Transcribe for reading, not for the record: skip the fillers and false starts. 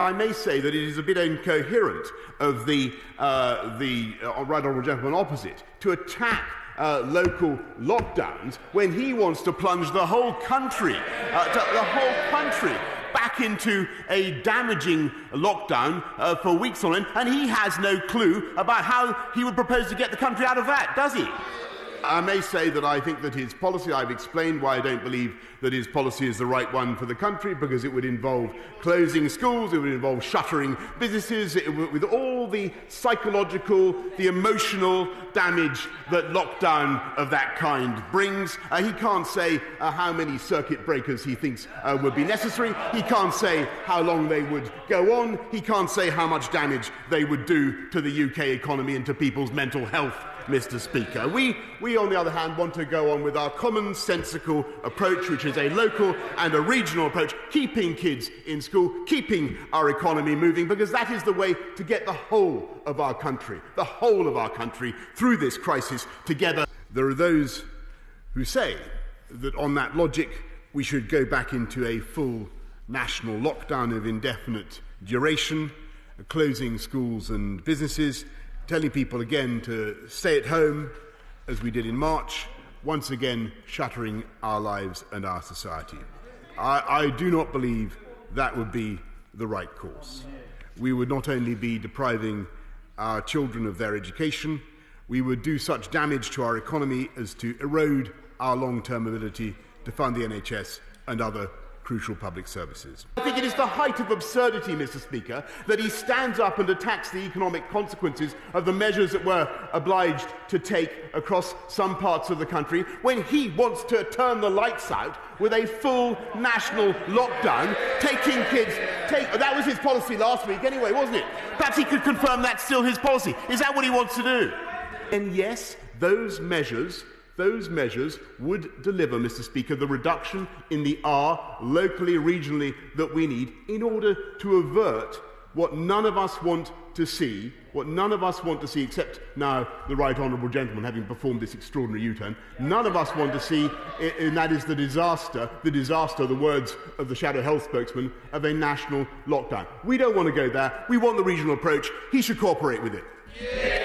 I may say that it is a bit incoherent of the right honourable gentleman opposite to attack local lockdowns when he wants to plunge the whole country, back into a damaging lockdown for weeks on end, and he has no clue about how he would propose to get the country out of that, does he? I may say that I think that his policy, I've explained why I don't believe that his policy is the right one for the country, because it would involve closing schools, it would involve shuttering businesses, with all the psychological, the emotional damage that lockdown of that kind brings. He can't say how many circuit breakers he thinks would be necessary. He can't say how long they would go on. He can't say how much damage they would do to the UK economy and to people's mental health, Mr. Speaker. We, on the other hand, want to go on with our commonsensical approach, which is a local and a regional approach, keeping kids in school, keeping our economy moving, because that is the way to get the whole of our country through this crisis together. There are those who say that on that logic we should go back into a full national lockdown of indefinite duration, closing schools and businesses, telling people again to stay at home, as we did in March, once again shuttering our lives and our society. I do not believe that would be the right course. We would not only be depriving our children of their education, we would do such damage to our economy as to erode our long-term ability to fund the NHS and other crucial public services. I think it is the height of absurdity, Mr. Speaker, that he stands up and attacks the economic consequences of the measures that we're obliged to take across some parts of the country when he wants to turn the lights out with a full national lockdown, taking kids... That was his policy last week anyway, wasn't it? Perhaps he could confirm that's still his policy. Is that what he wants to do? And yes, those measures would deliver, Mr. Speaker, the reduction in the R, locally, regionally, that we need in order to avert what none of us want to see, except now the right honourable gentleman having performed this extraordinary U-turn, none of us want to see, and that is the disaster, the words of the Shadow Health spokesman, of a national lockdown. We don't want to go there. We want the regional approach. He should cooperate with it. Yeah.